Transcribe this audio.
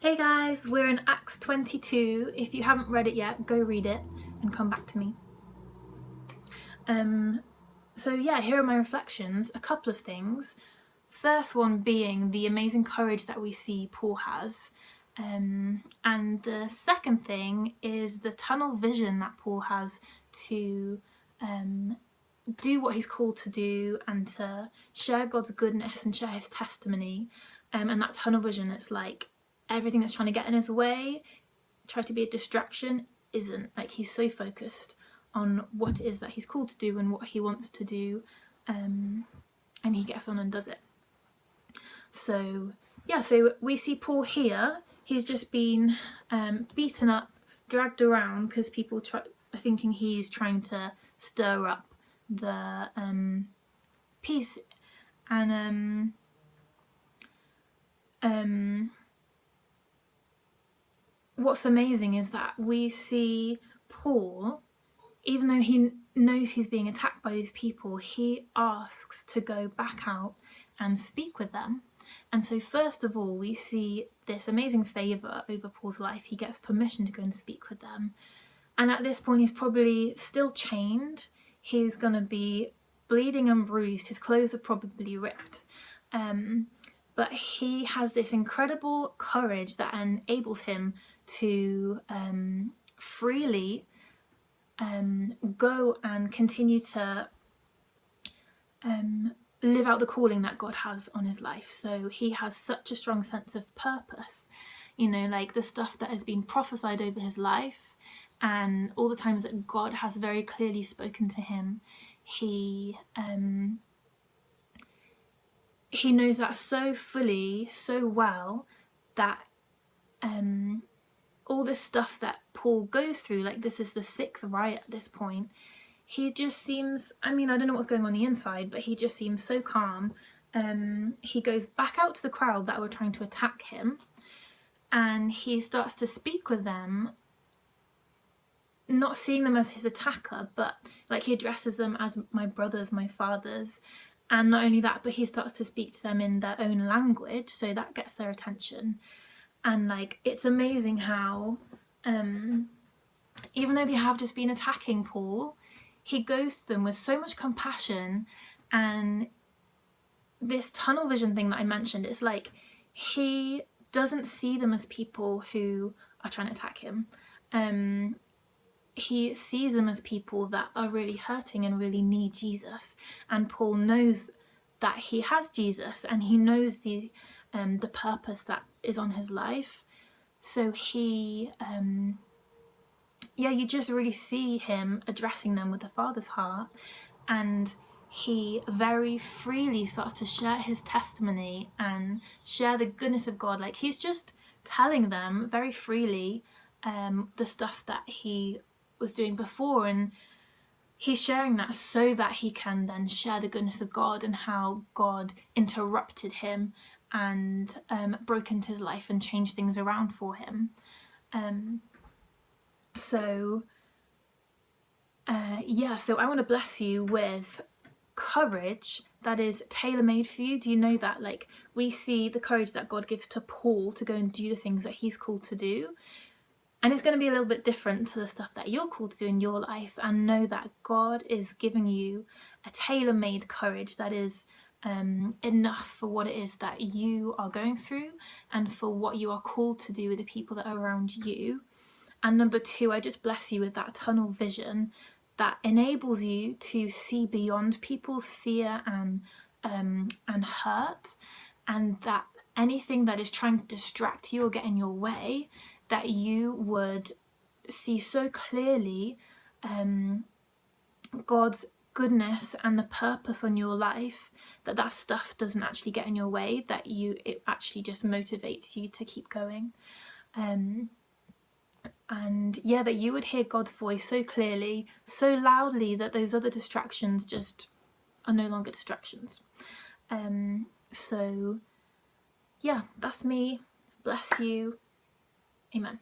Hey guys, we're in Acts 22. If you haven't read it yet, go read it and come back to me. So yeah, here are my reflections. A couple of things. First one being the amazing courage that we see Paul has. And the second thing is the tunnel vision that Paul has to do what he's called to do and to share God's goodness and share his testimony. And that tunnel vision, it's like everything that's trying to get in his way, try to be a distraction, isn't. Like, he's so focused on what it is that he's called to do and what he wants to do, and he gets on and does it. So yeah, so we see Paul here. He's just been beaten up, dragged around because people are thinking he's trying to stir up the peace, and what's amazing is that we see Paul, even though he knows he's being attacked by these people, he asks to go back out and speak with them. And so first of all, we see this amazing favour over Paul's life. He gets permission to go and speak with them. And at this point, he's probably still chained. He's going to be bleeding and bruised. His clothes are probably ripped. But he has this incredible courage that enables him to freely go and continue to live out the calling that God has on his life. So he has such a strong sense of purpose, like the stuff that has been prophesied over his life and all the times that God has very clearly spoken to him. He knows that so fully, so well, that all this stuff that Paul goes through, like this is the 6th riot at this point, he just seems, I don't know what's going on the inside, but he just seems so calm. He goes back out to the crowd that were trying to attack him, and he starts to speak with them, not seeing them as his attacker, but like he addresses them as my brothers, my fathers. And not only that, but he starts to speak to them in their own language, so that gets their attention. And like, it's amazing how even though they have just been attacking Paul, he goes to them with so much compassion. And this tunnel vision thing that I mentioned, it's like he doesn't see them as people who are trying to attack him. He sees them as people that are really hurting and really need Jesus. And Paul knows that he has Jesus, and he knows the purpose that is on his life. So he you just really see him addressing them with the Father's heart, and he very freely starts to share his testimony and share the goodness of God. Like, he's just telling them very freely the stuff that he was doing before, and he's sharing that so that he can then share the goodness of God and how God interrupted him and broke into his life and changed things around for him. So I want to bless you with courage that is tailor-made for you. Do you know that? Like, we see the courage that God gives to Paul to go and do the things that he's called to do, and it's going to be a little bit different to the stuff that you're called to do in your life. And know that God is giving you a tailor-made courage that is enough for what it is that you are going through and for what you are called to do with the people that are around you. And number 2, I just bless you with that tunnel vision that enables you to see beyond people's fear and hurt, and that anything that is trying to distract you or get in your way, that you would see so clearly God's goodness and the purpose on your life, that stuff doesn't actually get in your way, that it actually just motivates you to keep going. And that you would hear God's voice so clearly, so loudly, that those other distractions just are no longer distractions. So that's me. Bless you. Amen.